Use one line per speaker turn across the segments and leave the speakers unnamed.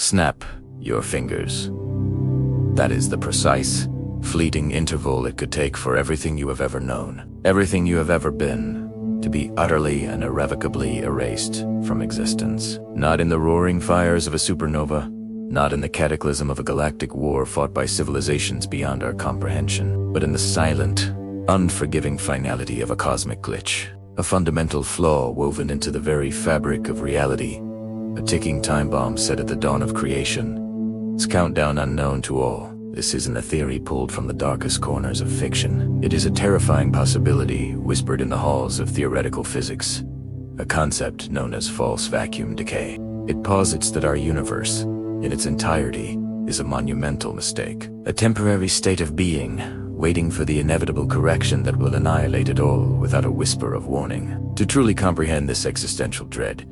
Snap your fingers. That is the precise, fleeting interval it could take for everything you have ever known, everything you have ever been, to be utterly and irrevocably erased from existence. Not in the roaring fires of a supernova, not in the cataclysm of a galactic war fought by civilizations beyond our comprehension, but in the silent, unforgiving finality of a cosmic glitch, a fundamental flaw woven into the very fabric of reality, a ticking time bomb set at the dawn of creation. Its countdown unknown to all. This isn't a theory pulled from the darkest corners of fiction. It is a terrifying possibility whispered in the halls of theoretical physics, a concept known as false vacuum decay. It posits that our universe, in its entirety, is a monumental mistake, a temporary state of being, waiting for the inevitable correction that will annihilate it all without a whisper of warning. To truly comprehend this existential dread,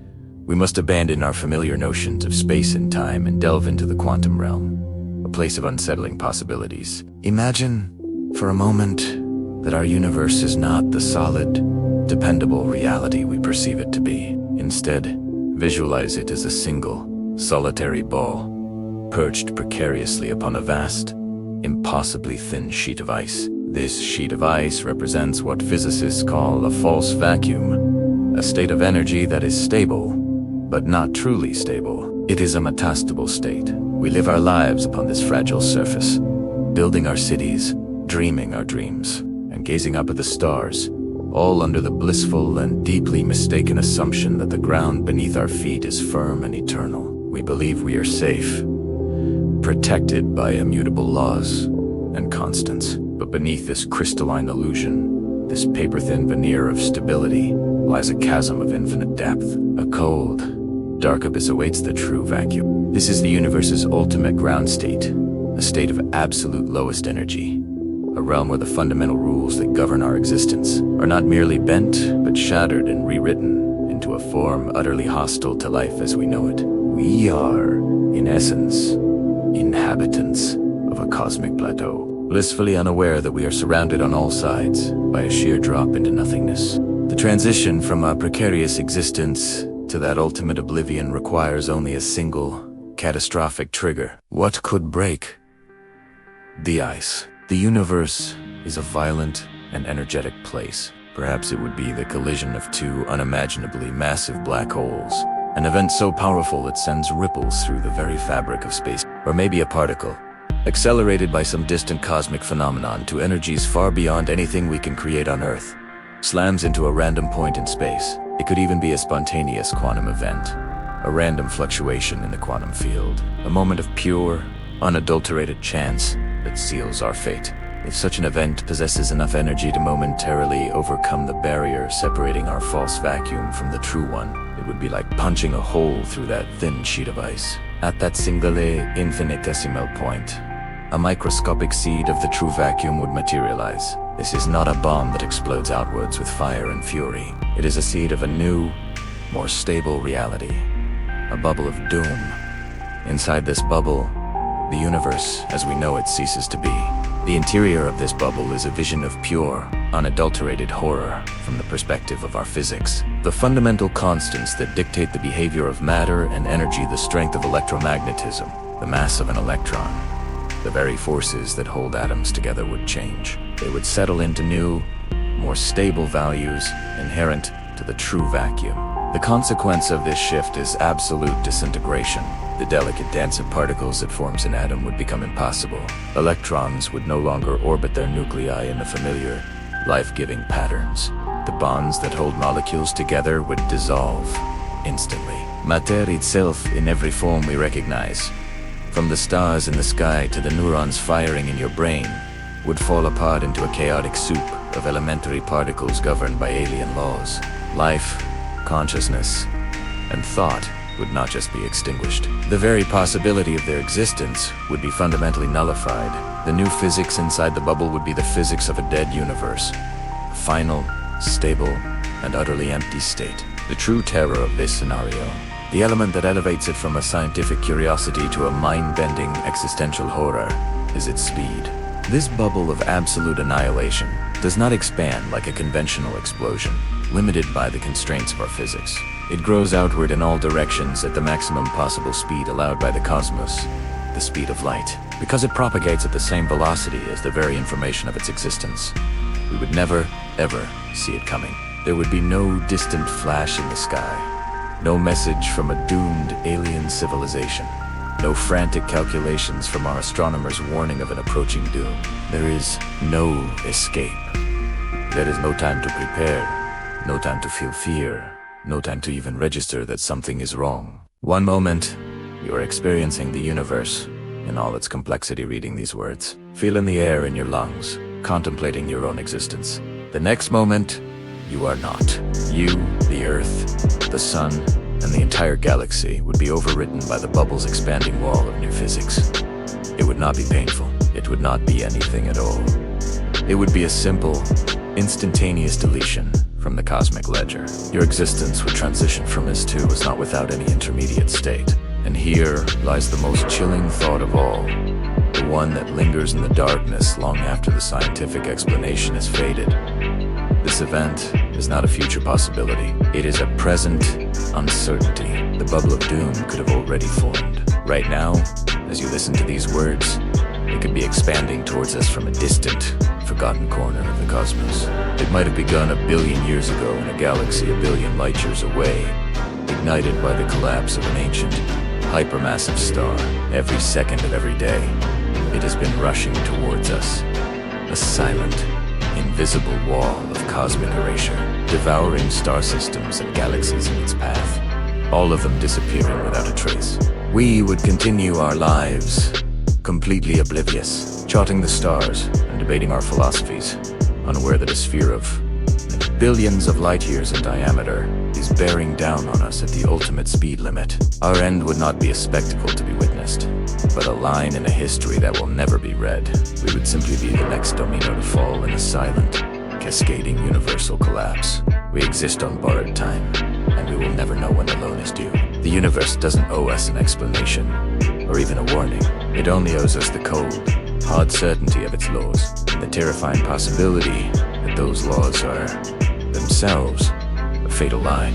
we must abandon our familiar notions of space and time and delve into the quantum realm, a place of unsettling possibilities. Imagine, for a moment, that our universe is not the solid, dependable reality we perceive it to be. Instead, visualize it as a single, solitary ball, perched precariously upon a vast, impossibly thin sheet of ice. This sheet of ice represents what physicists call a false vacuum, a state of energy that is stable, but not truly stable. It is a metastable state. We live our lives upon this fragile surface, building our cities, dreaming our dreams, and gazing up at the stars, all under the blissful and deeply mistaken assumption that the ground beneath our feet is firm and eternal. We believe we are safe, protected by immutable laws and constants. But beneath this crystalline illusion, this paper-thin veneer of stability, lies a chasm of infinite depth. A cold, dark abyss awaits the true vacuum. This is the universe's ultimate ground state, a state of absolute lowest energy, a realm where the fundamental rules that govern our existence are not merely bent, but shattered and rewritten into a form utterly hostile to life as we know it. We are, in essence, inhabitants of a cosmic plateau, blissfully unaware that we are surrounded on all sides by a sheer drop into nothingness. The transition from a precarious existence to that ultimate oblivion requires only a single, catastrophic trigger. What could break the ice? The universe is a violent and energetic place. Perhaps it would be the collision of two unimaginably massive black holes, an event so powerful it sends ripples through the very fabric of space. Or maybe a particle, accelerated by some distant cosmic phenomenon to energies far beyond anything we can create on Earth, slams into a random point in space. It could even be a spontaneous quantum event, a random fluctuation in the quantum field, a moment of pure, unadulterated chance that seals our fate. If such an event possesses enough energy to momentarily overcome the barrier separating our false vacuum from the true one, it would be like punching a hole through that thin sheet of ice. At that single infinitesimal point, a microscopic seed of the true vacuum would materialize. This is not a bomb that explodes outwards with fire and fury. It is a seed of a new, more stable reality, a bubble of doom. Inside this bubble, the universe, as we know it, ceases to be. The interior of this bubble is a vision of pure, unadulterated horror from the perspective of our physics. The fundamental constants that dictate the behavior of matter and energy, the strength of electromagnetism, the mass of an electron, the very forces that hold atoms together would change. They would settle into new, more stable values inherent to the true vacuum. The consequence of this shift is absolute disintegration. The delicate dance of particles that forms an atom would become impossible. Electrons would no longer orbit their nuclei in the familiar, life-giving patterns. The bonds that hold molecules together would dissolve instantly. Matter itself in every form we recognize, from the stars in the sky to the neurons firing in your brain, would fall apart into a chaotic soup of elementary particles governed by alien laws. Life, consciousness, and thought would not just be extinguished. The very possibility of their existence would be fundamentally nullified. The new physics inside the bubble would be the physics of a dead universe, a final, stable, and utterly empty state. The true terror of this scenario, the element that elevates it from a scientific curiosity to a mind-bending existential horror, is its speed. This bubble of absolute annihilation does not expand like a conventional explosion, limited by the constraints of our physics. It grows outward in all directions at the maximum possible speed allowed by the cosmos, the speed of light. Because it propagates at the same velocity as the very information of its existence, we would never, ever see it coming. There would be no distant flash in the sky, no message from a doomed alien civilization, no frantic calculations from our astronomers warning of an approaching doom. There is no escape. There is no time to prepare, no time to feel fear, no time to even register that something is wrong. One moment, you are experiencing the universe in all its complexity reading these words, feeling the air in your lungs, contemplating your own existence. The next moment, you are not. You, the Earth, the Sun, and the entire galaxy would be overwritten by the bubble's expanding wall of new physics. It would not be painful. It would not be anything at all. It would be a simple, instantaneous deletion from the cosmic ledger. Your existence would transition from as to as not without any intermediate state. And here lies the most chilling thought of all, the one that lingers in the darkness long after the scientific explanation has faded. This event is not a future possibility. It is a present uncertainty. The bubble of doom could have already formed. Right now, as you listen to these words, it could be expanding towards us from a distant, forgotten corner of the cosmos. It might have begun 1 billion years ago in a galaxy 1 billion light years away, ignited by the collapse of an ancient, hypermassive star. Every second of every day, it has been rushing towards us, a silent, invisible wall of cosmic erasure, devouring star systems and galaxies in its path, all of them disappearing without a trace. We would continue our lives, completely oblivious, charting the stars and debating our philosophies, unaware that a sphere of billions of light years in diameter is bearing down on us at the ultimate speed limit. Our end would not be a spectacle to be witnessed, but a line in a history that will never be read. We would simply be the next domino to fall in a silent, cascading universal collapse. We exist on borrowed time, and we will never know when the loan is due. The universe doesn't owe us an explanation, or even a warning. It only owes us the cold, hard certainty of its laws, and the terrifying possibility that those laws are themselves a fatal lie.